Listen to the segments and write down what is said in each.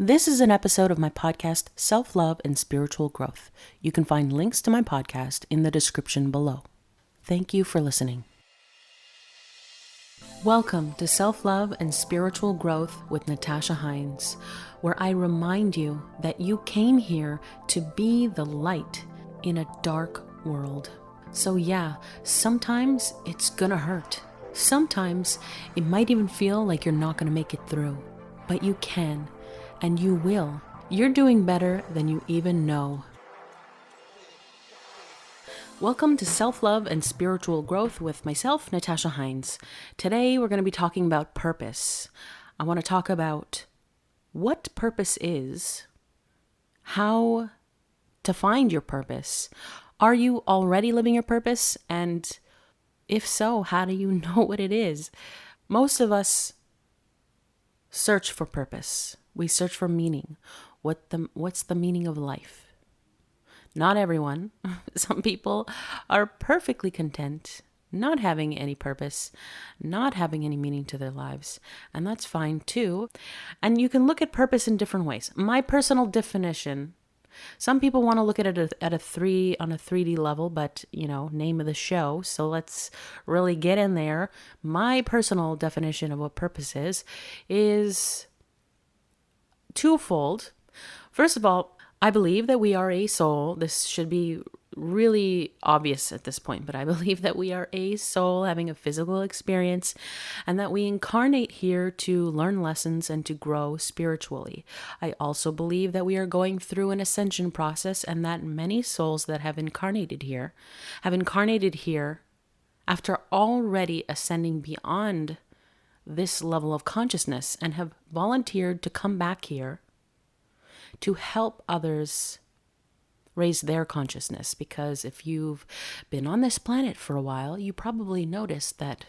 This is an episode of my podcast, Self-Love and Spiritual Growth. You can find links to my podcast in the description below. Thank you for listening. Welcome to Self-Love and Spiritual Growth with Natasha Hynes, where I remind you that you came here to be the light in a dark world. So yeah, sometimes it's gonna hurt. Sometimes it might even feel like you're not gonna make it through, but you can. And you will. You're doing better than you even know. Welcome to Self-Love and Spiritual Growth with myself, Natasha Hynes. Today we're going to be talking about purpose. I want to talk about what purpose is, how to find your purpose. Are you already living your purpose? And if so, how do you know what it is? Most of us search for purpose. We search for meaning. What's the meaning of life? Not everyone. Some people are perfectly content not having any purpose, not having any meaning to their lives. And that's fine too. And you can look at purpose in different ways. My personal definition, some people want to look at it on a 3D level, but name of the show. So let's really get in there. My personal definition of what purpose is twofold. First of all, I believe that we are a soul. This should be really obvious at this point, but I believe that we are a soul having a physical experience and that we incarnate here to learn lessons and to grow spiritually. I also believe that we are going through an ascension process and that many souls that have incarnated here after already ascending beyond this level of consciousness and have volunteered to come back here to help others raise their consciousness. Because if you've been on this planet for a while, you probably noticed that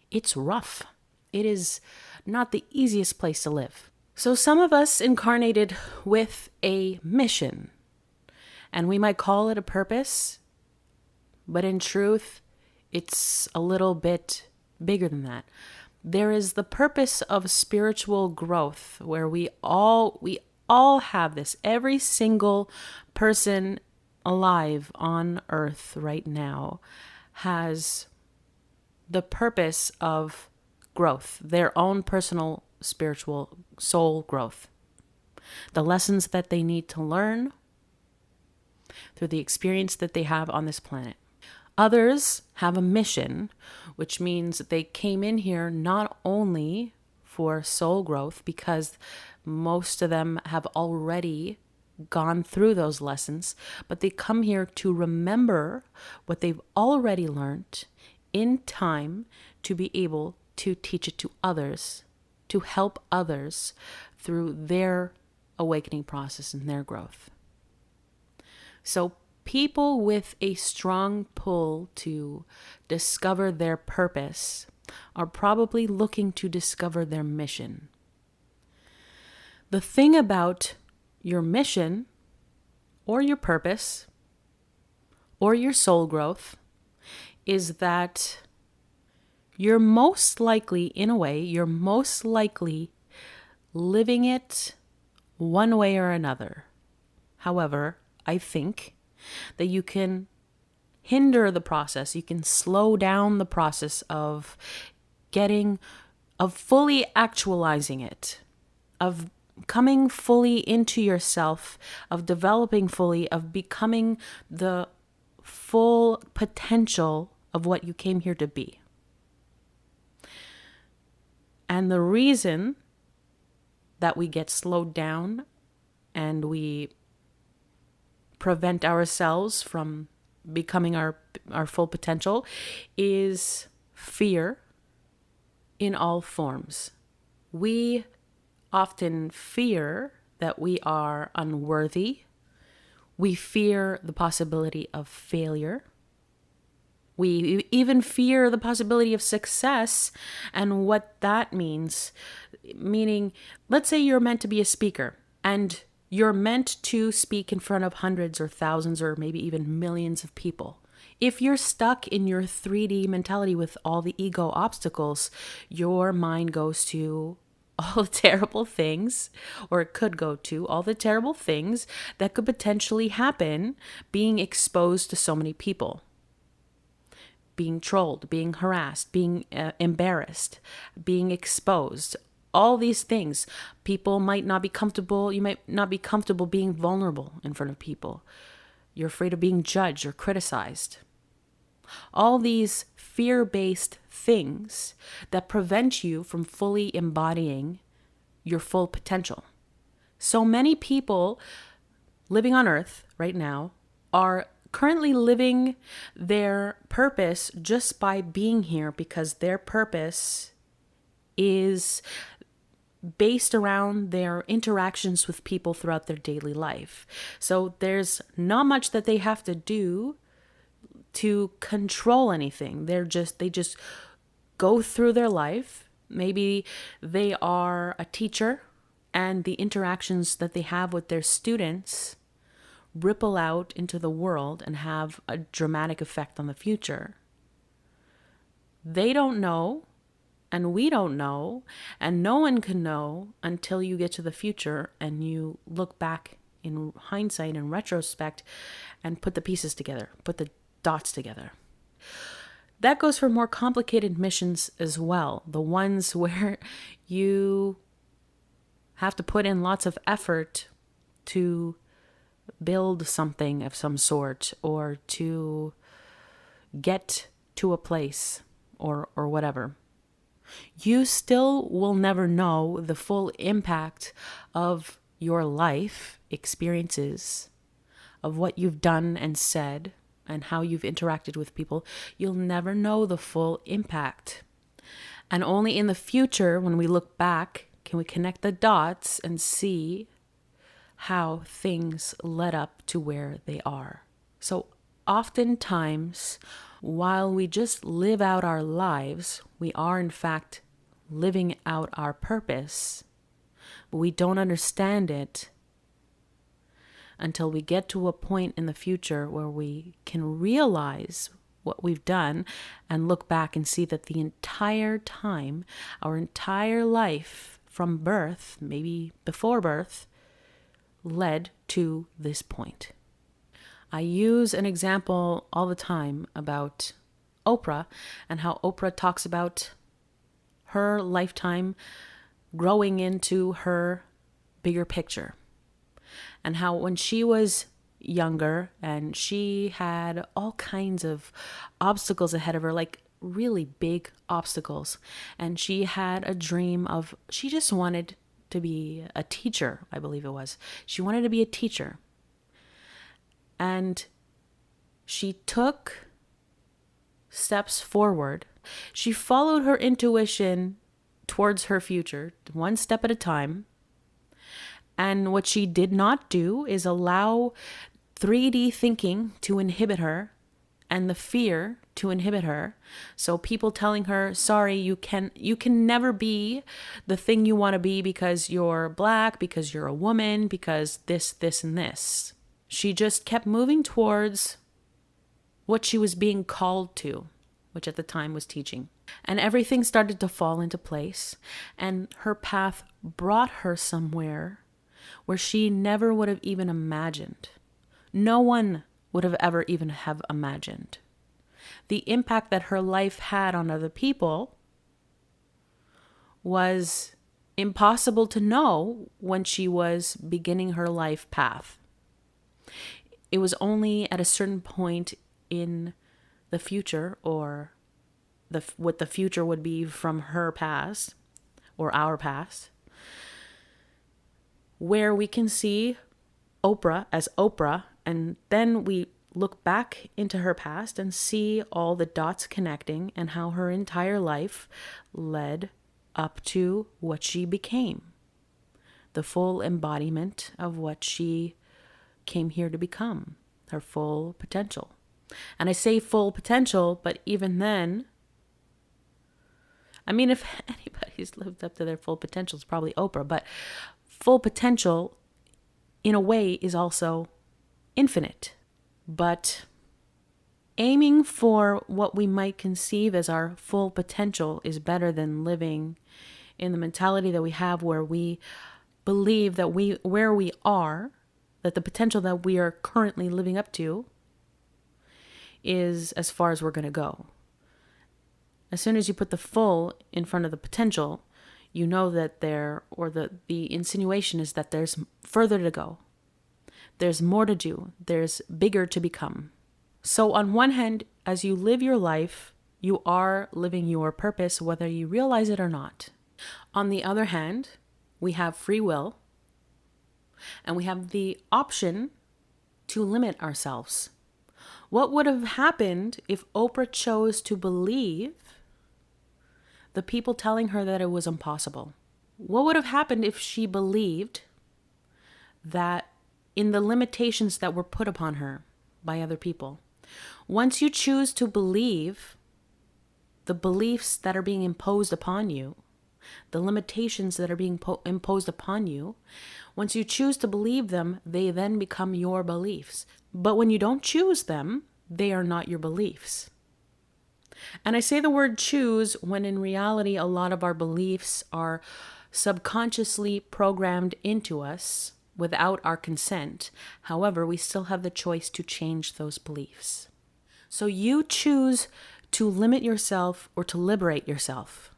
it's rough. It is not the easiest place to live. So some of us incarnated with a mission, and we might call it a purpose, but in truth, it's a little bit bigger than that. There is the purpose of spiritual growth, where we all have this. Every single person alive on earth right now has the purpose of growth, their own personal spiritual soul growth. The lessons that they need to learn through the experience that they have on this planet. Others have a mission, which means that they came in here not only for soul growth, because most of them have already gone through those lessons, but they come here to remember what they've already learned in time to be able to teach it to others, to help others through their awakening process and their growth. So people with a strong pull to discover their purpose are probably looking to discover their mission. The thing about your mission or your purpose or your soul growth is that you're most likely living it one way or another. However, I think that you can hinder the process. You can slow down the process of fully actualizing it, of coming fully into yourself, of developing fully, of becoming the full potential of what you came here to be. And the reason that we get slowed down and we prevent ourselves from becoming our full potential is fear in all forms. We often fear that we are unworthy. We fear the possibility of failure. We even fear the possibility of success and what that means. Meaning, let's say you're meant to be a speaker and you're meant to speak in front of hundreds or thousands or maybe even millions of people. If you're stuck in your 3D mentality with all the ego obstacles, your mind goes to all the terrible things, or it could go to all the terrible things that could potentially happen being exposed to so many people. Being trolled, being harassed, being embarrassed, being exposed, all these things. People might not be comfortable. You might not be comfortable being vulnerable in front of people. You're afraid of being judged or criticized. All these fear-based things that prevent you from fully embodying your full potential. So many people living on Earth right now are currently living their purpose just by being here, because their purpose is based around their interactions with people throughout their daily life. So there's not much that they have to do to control anything. They just go through their life. Maybe they are a teacher, and the interactions that they have with their students ripple out into the world and have a dramatic effect on the future. They don't know, and we don't know, and no one can know until you get to the future and you look back in hindsight and retrospect and put the pieces together, put the dots together. That goes for more complicated missions as well. The ones where you have to put in lots of effort to build something of some sort, or to get to a place, or whatever. You still will never know the full impact of your life experiences, of what you've done and said, and how you've interacted with people. You'll never know the full impact. And only in the future, when we look back, can we connect the dots and see how things led up to where they are. So oftentimes, while we just live out our lives, we are in fact living out our purpose, but we don't understand it until we get to a point in the future where we can realize what we've done and look back and see that the entire time, our entire life from birth, maybe before birth, led to this point. I use an example all the time about Oprah and how Oprah talks about her lifetime growing into her bigger picture, and how when she was younger and she had all kinds of obstacles ahead of her, like really big obstacles, and she had a dream of, she just wanted to be a teacher, I believe it was. She wanted to be a teacher. And she took steps forward. She followed her intuition towards her future, one step at a time. And what she did not do is allow 3D thinking to inhibit her, and the fear to inhibit her. So people telling her, sorry, you can never be the thing you want to be because you're Black, because you're a woman, because this, and this. She just kept moving towards what she was being called to, which at the time was teaching. And everything started to fall into place, and her path brought her somewhere where she never would have even imagined. No one would have ever even have imagined. The impact that her life had on other people was impossible to know when she was beginning her life path. It was only at a certain point in the future, or what the future would be from her past or our past, where we can see Oprah as Oprah, and then we look back into her past and see all the dots connecting and how her entire life led up to what she became, the full embodiment of what she came here to become, her full potential. And I say full potential, but even then, I mean, if anybody's lived up to their full potential, it's probably Oprah, but full potential in a way is also infinite. But aiming for what we might conceive as our full potential is better than living in the mentality that we have, where we believe that where we are, that the potential that we are currently living up to is as far as we're going to go. As soon as you put the full in front of the potential, you know that the insinuation is that there's further to go. There's more to do. There's bigger to become. So on one hand, as you live your life, you are living your purpose, whether you realize it or not. On the other hand, we have free will, and we have the option to limit ourselves. What would have happened if Oprah chose to believe the people telling her that it was impossible? What would have happened if she believed that in the limitations that were put upon her by other people? Once you choose to believe the beliefs that are being imposed upon you, the limitations that are being imposed upon you, once you choose to believe them, they then become your beliefs. But when you don't choose them, they are not your beliefs. And I say the word choose when in reality, a lot of our beliefs are subconsciously programmed into us without our consent. However, we still have the choice to change those beliefs. So you choose to limit yourself or to liberate yourself.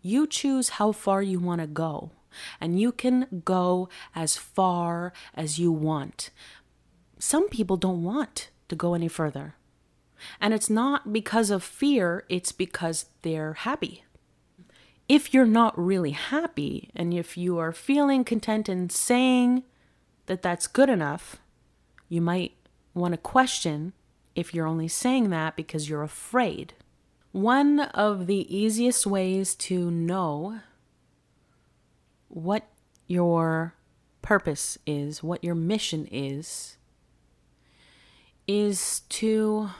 You choose how far you want to go, and you can go as far as you want. Some people don't want to go any further. And it's not because of fear, it's because they're happy. If you're not really happy, and if you are feeling content and saying that that's good enough, you might want to question if you're only saying that because you're afraid. One of the easiest ways to know what your purpose is, what your mission is to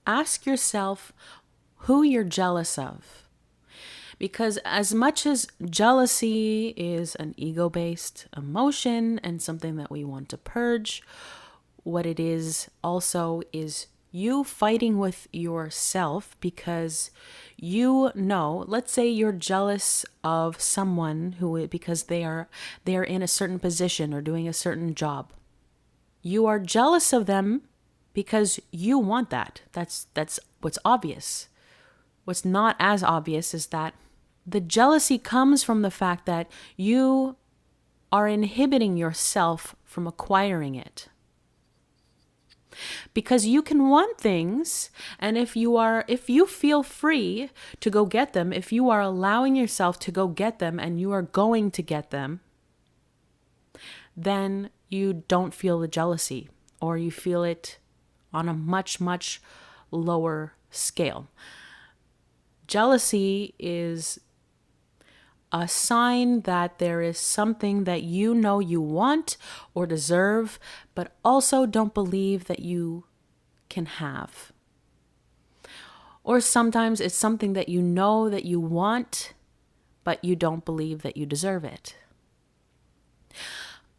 ask yourself who you're jealous of. Because as much as jealousy is an ego-based emotion and something that we want to purge, what it is also is you fighting with yourself because you know, let's say you're jealous of someone because they are in a certain position or doing a certain job. You are jealous of them because you want that. That's what's obvious. What's not as obvious is that the jealousy comes from the fact that you are inhibiting yourself from acquiring it. Because you can want things, and if you feel free to go get them, if you are allowing yourself to go get them and you are going to get them, then you don't feel the jealousy, or you feel it on a much, much lower scale. Jealousy is a sign that there is something that you know you want or deserve, but also don't believe that you can have. Or sometimes it's something that you know that you want, but you don't believe that you deserve it.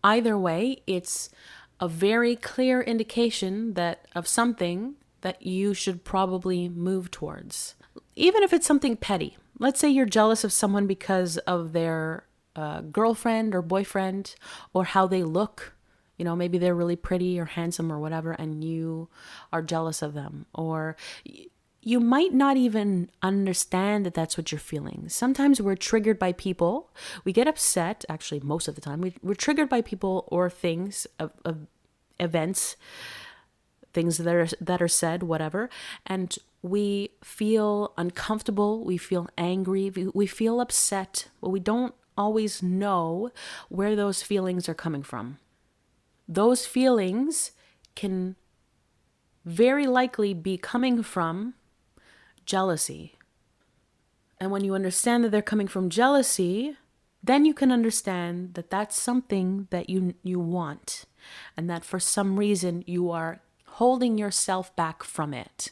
Either way, it's a very clear indication of something that you should probably move towards. Even if it's something petty. Let's say you're jealous of someone because of their girlfriend or boyfriend, or how they look. You know, maybe they're really pretty or handsome or whatever, and you are jealous of them. Or you might not even understand that that's what you're feeling. Sometimes we're triggered by people. We get upset, actually most of the time. We're triggered by people or things, of events, things that are said, whatever. And we feel uncomfortable, we feel angry, we feel upset, but we don't always know where those feelings are coming from. Those feelings can very likely be coming from jealousy. And when you understand that they're coming from jealousy, then you can understand that that's something that you want, and that for some reason you are holding yourself back from it.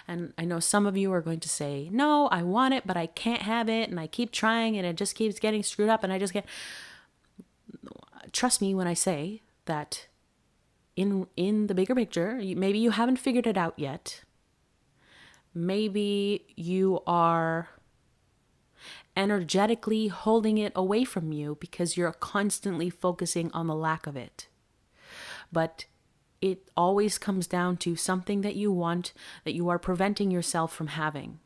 And I know some of you are going to say, no, I want it, but I can't have it, and I keep trying, and it just keeps getting screwed up, and I just can't. Trust me when I say that in the bigger picture, maybe you haven't figured it out yet. Maybe you are energetically holding it away from you because you're constantly focusing on the lack of it. But it always comes down to something that you want that you are preventing yourself from having.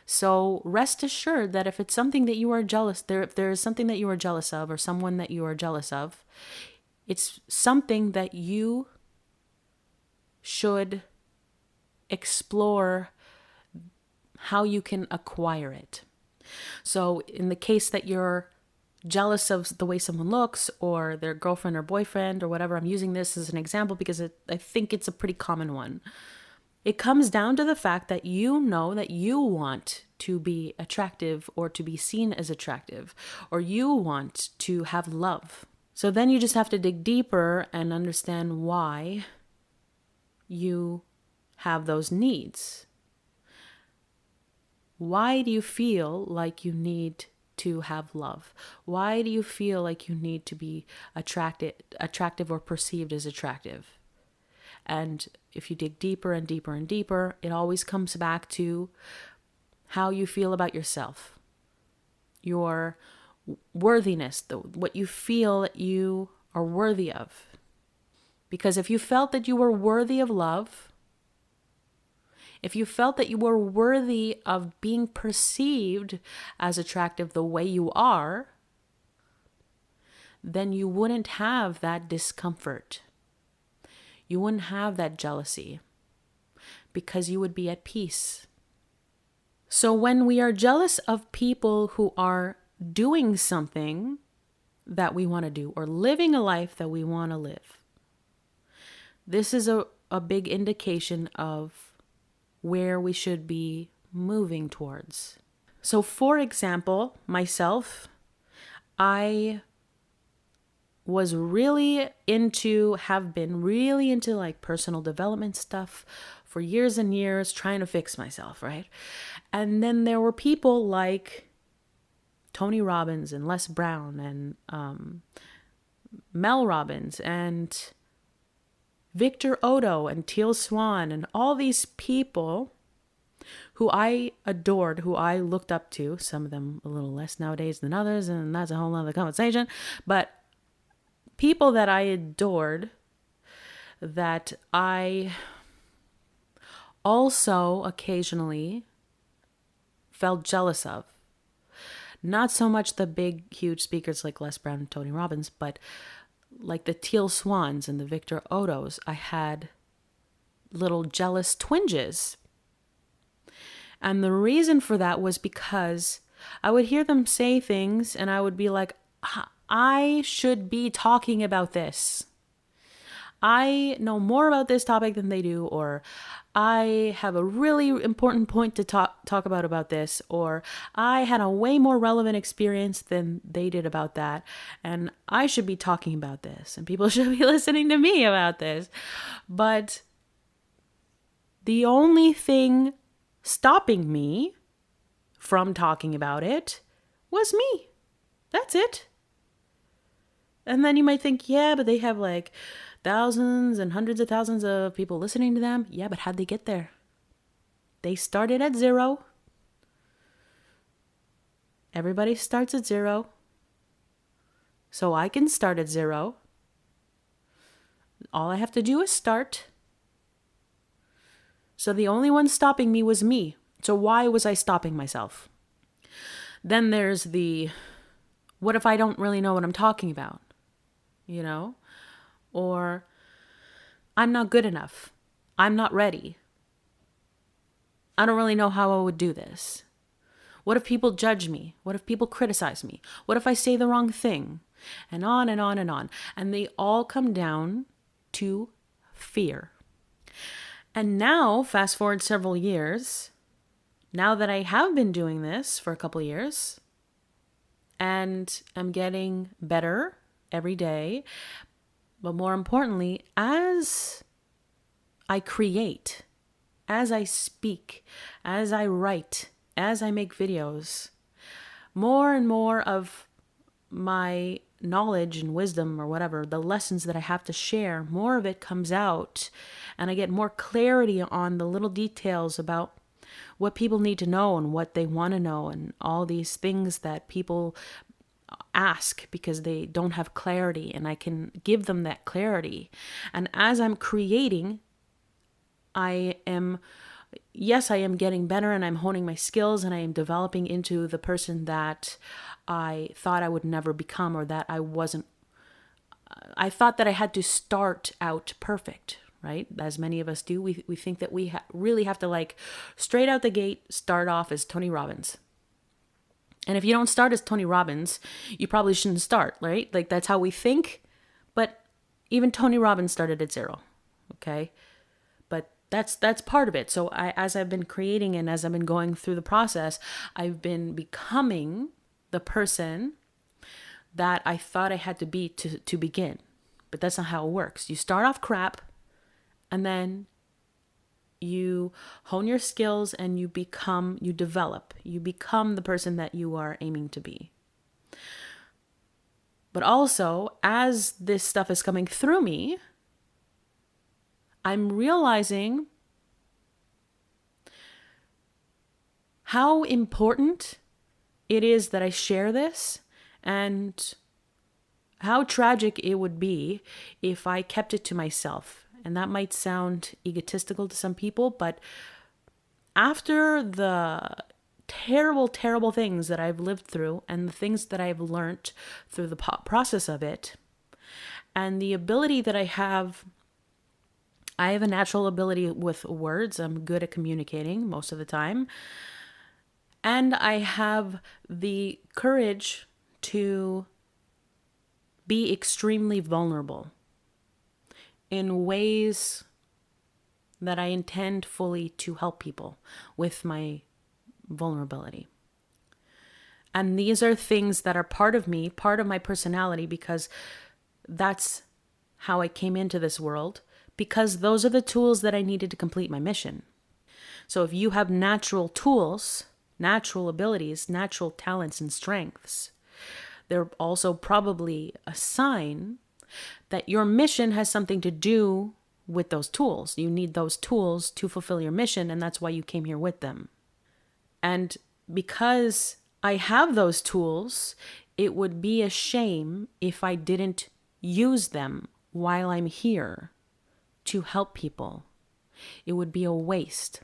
So rest assured that if it's something that you are jealous, if there is something that you are jealous of or someone that you are jealous of, it's something that you should explore how you can acquire it. So in the case that you're jealous of the way someone looks or their girlfriend or boyfriend or whatever, I'm using this as an example because I think it's a pretty common one. It comes down to the fact that you know that you want to be attractive or to be seen as attractive, or you want to have love. So then you just have to dig deeper and understand why you have those needs. Why do you feel like you need to have love? Why do you feel like you need to be attractive or perceived as attractive? And if you dig deeper and deeper and deeper, it always comes back to how you feel about yourself, your worthiness, what you feel that you are worthy of. Because if you felt that you were worthy of love, if you felt that you were worthy of being perceived as attractive the way you are, then you wouldn't have that discomfort. You wouldn't have that jealousy because you would be at peace. So when we are jealous of people who are doing something that we want to do or living a life that we want to live, this is a big indication of where we should be moving towards. So for example, myself, I was really have been really into like personal development stuff for years and years, trying to fix myself, right? And then there were people like Tony Robbins and Les Brown and Mel Robbins and Victor Odo and Teal Swan and all these people who I adored, who I looked up to, some of them a little less nowadays than others, and that's a whole other conversation, but people that I adored, that I also occasionally felt jealous of. Not so much the big, huge speakers like Les Brown and Tony Robbins, but like the Teal Swans and the Victor Odos, I had little jealous twinges. And the reason for that was because I would hear them say things and I would be like, I should be talking about this. I know more about this topic than they do, or I have a really important point to talk about this, or I had a way more relevant experience than they did about that, and I should be talking about this, and people should be listening to me about this. But the only thing stopping me from talking about it was me. That's it. And then you might think, yeah, but they have like thousands and hundreds of thousands of people listening to them. Yeah, but how'd they get there? They started at 0. Everybody starts at 0. So I can start at 0. All I have to do is start. So the only one stopping me was me. So why was I stopping myself? Then there's what if I don't really know what I'm talking about? You know? Or I'm not good enough. I'm not ready. I don't really know how I would do this. What if people judge me? What if people criticize me? What if I say the wrong thing? And on and on and on. And they all come down to fear. And now, fast forward several years, now that I have been doing this for a couple of years and I'm getting better every day, but more importantly, as I create, as I speak, as I write, as I make videos, more and more of my knowledge and wisdom or whatever, the lessons that I have to share, more of it comes out and I get more clarity on the little details about what people need to know and what they want to know, and all these things that people ask because they don't have clarity, and I can give them that clarity. And as I'm creating, I am getting better, and I'm honing my skills, and I am developing into the person that I thought I would never become, or that I wasn't. I thought that I had to start out perfect, right? As many of us do. We think that we really have to, like, straight out the gate, start off as Tony Robbins. And if you don't start as Tony Robbins, you probably shouldn't start, right? Like, that's how we think. But even Tony Robbins started at 0, okay? But that's part of it. So as I've been creating and as I've been going through the process, I've been becoming the person that I thought I had to be to begin. But that's not how it works. You start off crap, and then you hone your skills, and you become the person that you are aiming to be. But also, as this stuff is coming through me, I'm realizing how important it is that I share this, and how tragic it would be if I kept it to myself. And that might sound egotistical to some people, but after the terrible, terrible things that I've lived through, and the things that I've learned through the process of it, and the ability that I have a natural ability with words. I'm good at communicating most of the time. And I have the courage to be extremely vulnerable in ways that I intend fully to help people with my vulnerability. And these are things that are part of me, part of my personality, because that's how I came into this world, because those are the tools that I needed to complete my mission. So if you have natural tools, natural abilities, natural talents and strengths, they're also probably a sign that your mission has something to do with those tools. You need those tools to fulfill your mission, and that's why you came here with them. And because I have those tools, it would be a shame if I didn't use them while I'm here to help people. It would be a waste.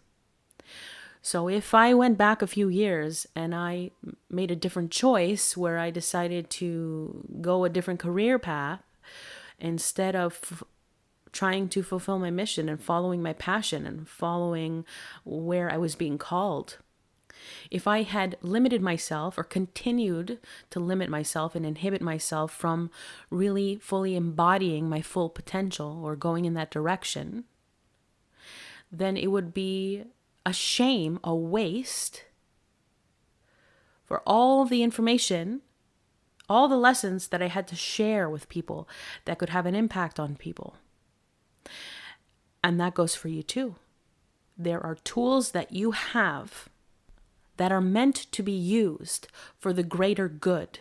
So if I went back a few years and I made a different choice where I decided to go a different career path instead of trying to fulfill my mission and following my passion and following where I was being called, if I had limited myself or continued to limit myself and inhibit myself from really fully embodying my full potential or going in that direction, then it would be a shame, a waste for all the information, all the lessons that I had to share with people that could have an impact on people. And that goes for you too. There are tools that you have that are meant to be used for the greater good.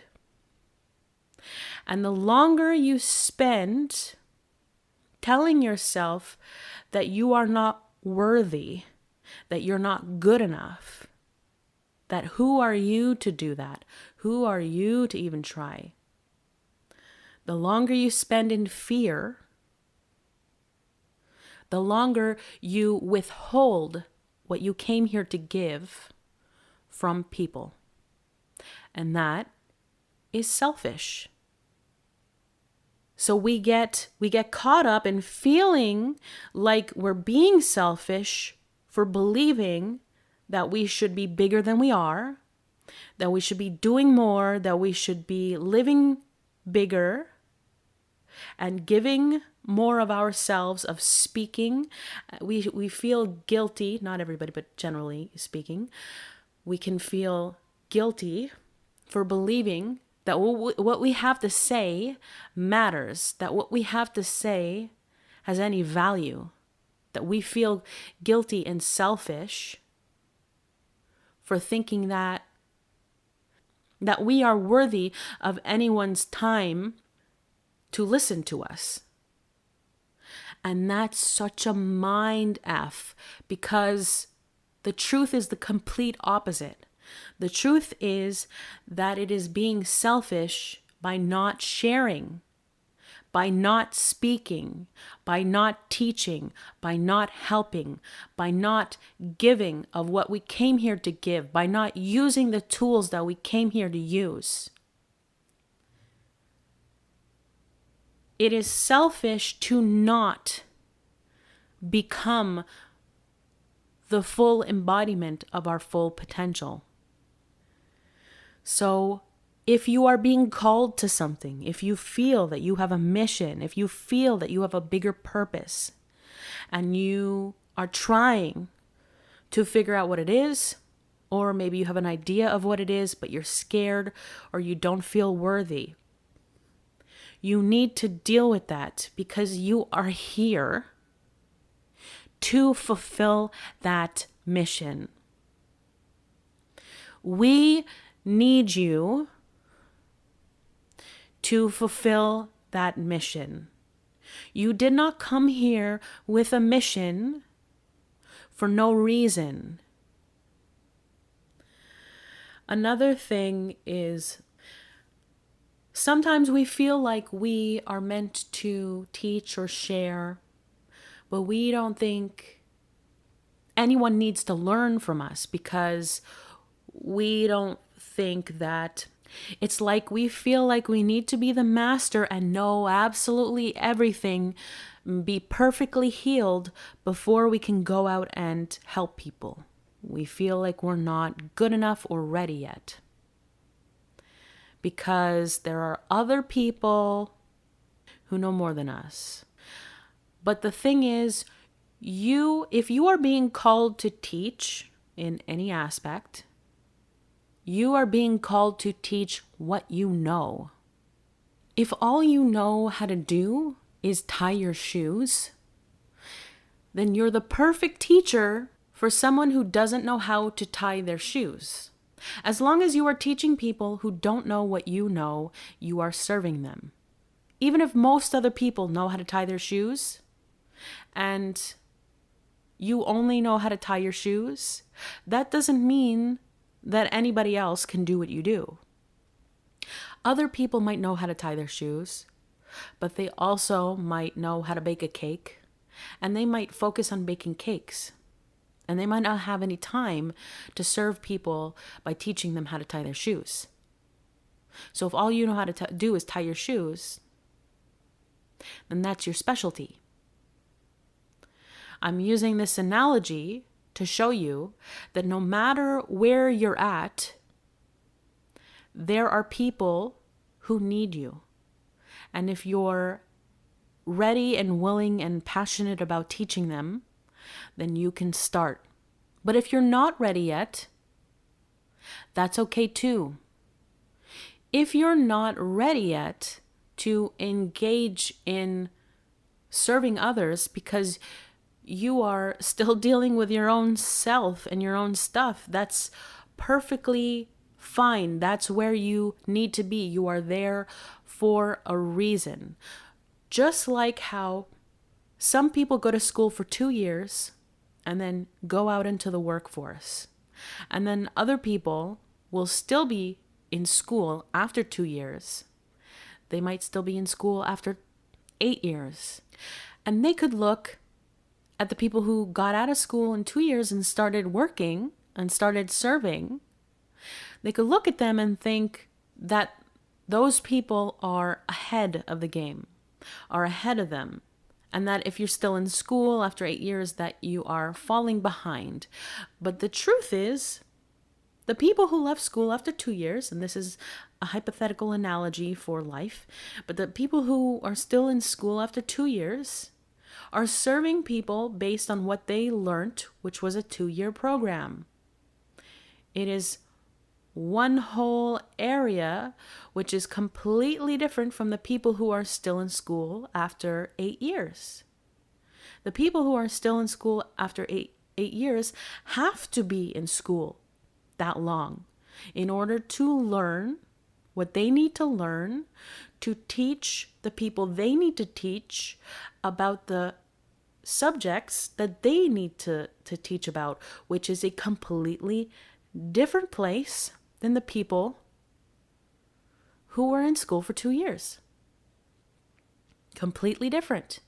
And the longer you spend telling yourself that you are not worthy, that you're not good enough, that who are you to do that? Who are you to even try? The longer you spend in fear, the longer you withhold what you came here to give from people. And that is selfish. So we get caught up in feeling like we're being selfish for believing that we should be bigger than we are, that we should be doing more, that we should be living bigger and giving more of ourselves, of speaking. We feel guilty, not everybody, but generally speaking, we can feel guilty for believing that what we have to say matters, that what we have to say has any value, that we feel guilty and selfish for thinking that we are worthy of anyone's time to listen to us. And that's such a mind F, because The truth is the complete opposite. The truth is that it is being selfish by not sharing, by not speaking, by not teaching, by not helping, by not giving of what we came here to give, by not using the tools that we came here to use. It is selfish to not become the full embodiment of our full potential. So if you are being called to something, if you feel that you have a mission, if you feel that you have a bigger purpose, and you are trying to figure out what it is, or maybe you have an idea of what it is, but you're scared or you don't feel worthy, you need to deal with that, because you are here to fulfill that mission. We need you to fulfill that mission. You did not come here with a mission for no reason. Another thing is, sometimes we feel like we are meant to teach or share, but we don't think anyone needs to learn from us, because we don't think that it's like we feel like we need to be the master and know absolutely everything, be perfectly healed before we can go out and help people. We feel like we're not good enough or ready yet, because there are other people who know more than us. But the thing is, if you are being called to teach in any aspect, you are being called to teach what you know. If all you know how to do is tie your shoes, then you're the perfect teacher for someone who doesn't know how to tie their shoes. As long as you are teaching people who don't know what you know, you are serving them. Even if most other people know how to tie their shoes, and you only know how to tie your shoes, that doesn't mean that anybody else can do what you do. Other people might know how to tie their shoes, but they also might know how to bake a cake, and they might focus on baking cakes, and they might not have any time to serve people by teaching them how to tie their shoes. So if all you know how to do is tie your shoes, then that's your specialty. I'm using this analogy to show you that no matter where you're at, there are people who need you. And if you're ready and willing and passionate about teaching them, then you can start. But if you're not ready yet, that's okay too. If you're not ready yet to engage in serving others because you are still dealing with your own self and your own stuff, that's perfectly fine. That's where you need to be. You are there for a reason. Just like how some people go to school for 2 years and then go out into the workforce. And then other people will still be in school after 2 years. They might still be in school after 8 years. And they could look at the people who got out of school in 2 years and started working and started serving. They could look at them and think that those people are ahead of the game, are ahead of them. And that if you're still in school after 8 years, that you are falling behind. But the truth is, the people who left school after 2 years, and this is a hypothetical analogy for life, but the people who are still in school after 2 years are serving people based on what they learned, which was a 2-year program. It is one whole area which is completely different from the people who are still in school after 8 years. The people who are still in school after eight years have to be in school that long in order to learn what they need to learn to teach the people they need to teach about the subjects that they need to teach about, which is a completely different place than the people who were in school for 2 years. Completely different.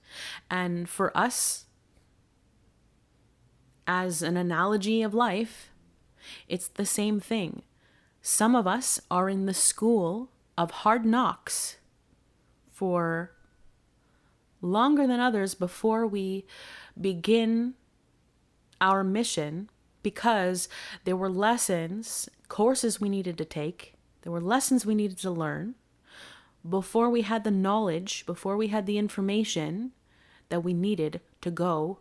And for us, as an analogy of life, it's the same thing. Some of us are in the school of hard knocks for longer than others before we begin our mission, because there were courses we needed to take, there were lessons we needed to learn before we had the knowledge, before we had the information that we needed to go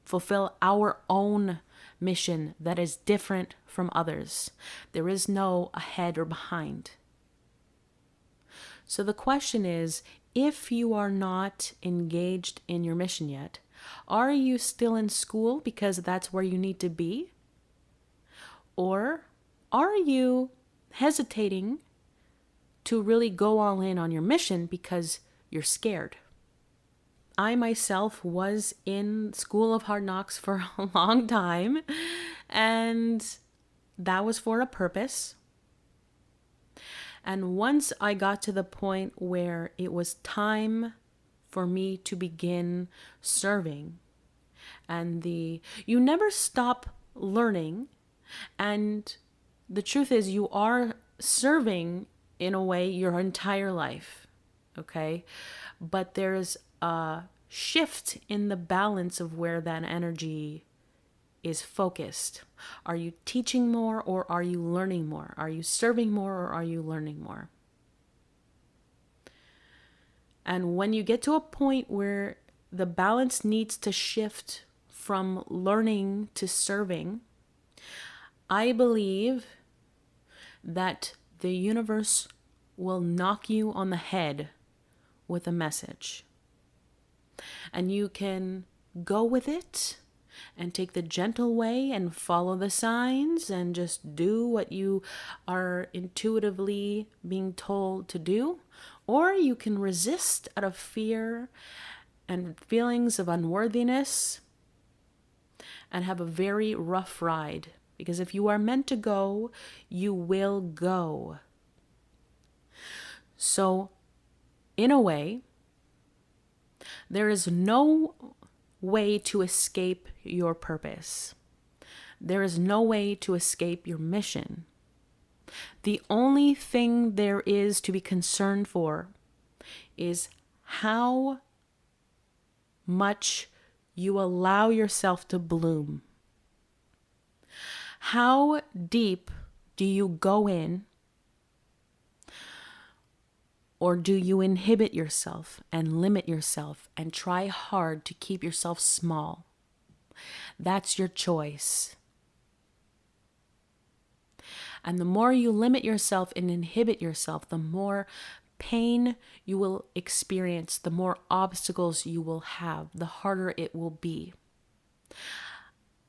fulfill our own mission that is different from others. There is no ahead or behind. So the question is, if you are not engaged in your mission yet, are you still in school because that's where you need to be? Or are you hesitating to really go all in on your mission because you're scared? I myself was in School of Hard Knocks for a long time, and that was for a purpose. And once I got to the point where it was time for me to begin serving, and you never stop learning, and the truth is you are serving in a way your entire life, okay? But there's a shift in the balance of where that energy is focused. Are you teaching more or are you learning more? Are you serving more or are you learning more? And when you get to a point where the balance needs to shift from learning to serving, I believe that the universe will knock you on the head with a message. And you can go with it and take the gentle way and follow the signs and just do what you are intuitively being told to do. Or you can resist out of fear and feelings of unworthiness and have a very rough ride. Because if you are meant to go, you will go. So, in a way, there is no way to escape your purpose. There is no way to escape your mission. The only thing there is to be concerned for is how much you allow yourself to bloom. How deep do you go in, or do you inhibit yourself and limit yourself and try hard to keep yourself small? That's your choice. And the more you limit yourself and inhibit yourself, the more pain you will experience, the more obstacles you will have, the harder it will be.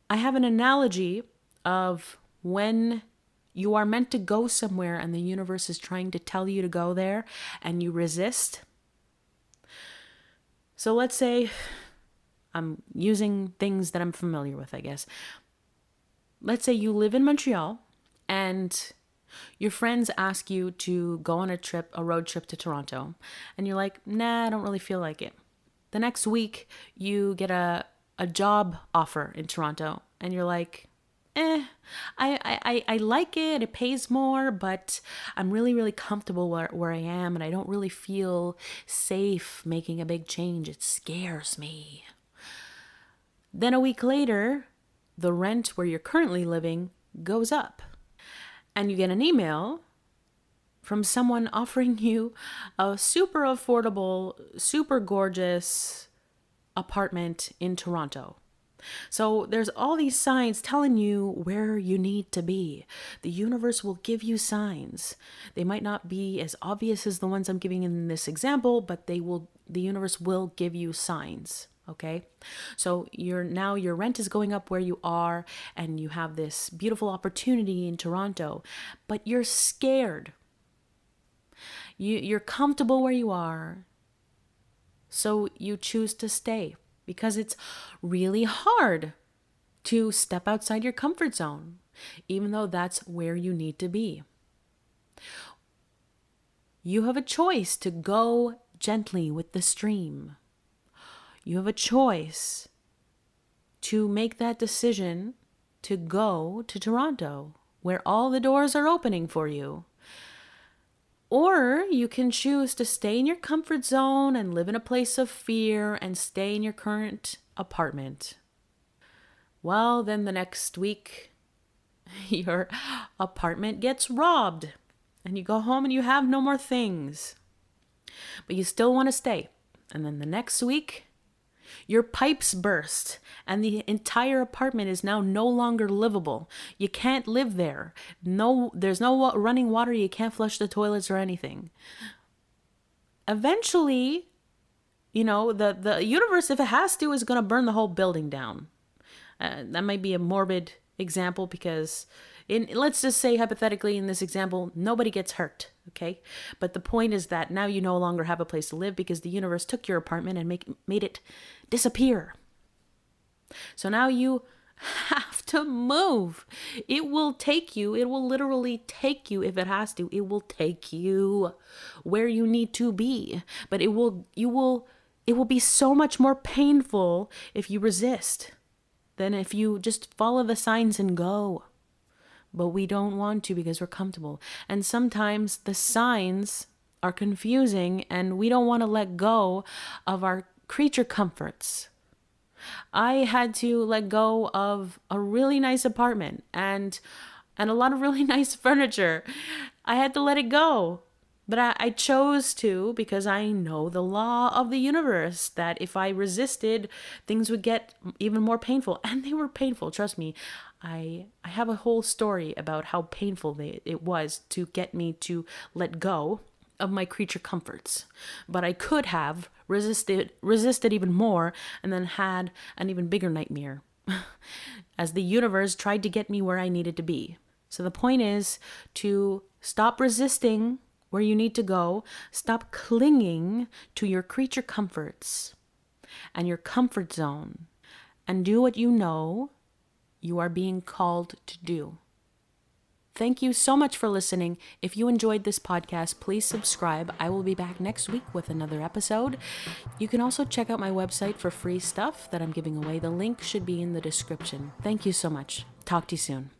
I have an analogy of when you are meant to go somewhere and the universe is trying to tell you to go there and you resist. So let's say, I'm using things that I'm familiar with, I guess. Let's say you live in Montreal and your friends ask you to go on a road trip to Toronto. And you're like, nah, I don't really feel like it. The next week you get a job offer in Toronto and you're like, I like it. It pays more, but I'm really, really comfortable where I am, and I don't really feel safe making a big change. It scares me. Then a week later, the rent where you're currently living goes up, and you get an email from someone offering you a super affordable, super gorgeous apartment in Toronto. So there's all these signs telling you where you need to be. The universe will give you signs. They might not be as obvious as the ones I'm giving in this example, but the universe will give you signs. Okay? So now your rent is going up where you are, and you have this beautiful opportunity in Toronto, but you're scared. You're comfortable where you are. So you choose to stay. because it's really hard to step outside your comfort zone, even though that's where you need to be. You have a choice to go gently with the stream. You have a choice to make that decision to go to Toronto, where all the doors are opening for you. Or you can choose to stay in your comfort zone and live in a place of fear and stay in your current apartment. Well, then the next week, your apartment gets robbed and you go home and you have no more things. But you still want to stay. And then the next week, your pipes burst and the entire apartment is now no longer livable. You can't live there. There's no running water. You can't flush the toilets or anything. Eventually, the universe, if it has to, is going to burn the whole building down. That might be a morbid example because let's just say hypothetically in this example, nobody gets hurt, okay? But the point is that now you no longer have a place to live because the universe took your apartment and made it disappear. So now you have to move. It will literally take you if it has to. It will take you where you need to be. But it will be so much more painful if you resist than if you just follow the signs and go. But we don't want to because we're comfortable. And sometimes the signs are confusing and we don't want to let go of our creature comforts. I had to let go of a really nice apartment and a lot of really nice furniture. I had to let it go. But I chose to because I know the law of the universe that if I resisted, things would get even more painful. And they were painful, trust me. I have a whole story about how painful it was to get me to let go of my creature comforts. But I could have resisted even more and then had an even bigger nightmare as the universe tried to get me where I needed to be. So the point is to stop resisting where you need to go. Stop clinging to your creature comforts and your comfort zone and do what you know you are being called to do. Thank you so much for listening. If you enjoyed this podcast, please subscribe. I will be back next week with another episode. You can also check out my website for free stuff that I'm giving away. The link should be in the description. Thank you so much. Talk to you soon.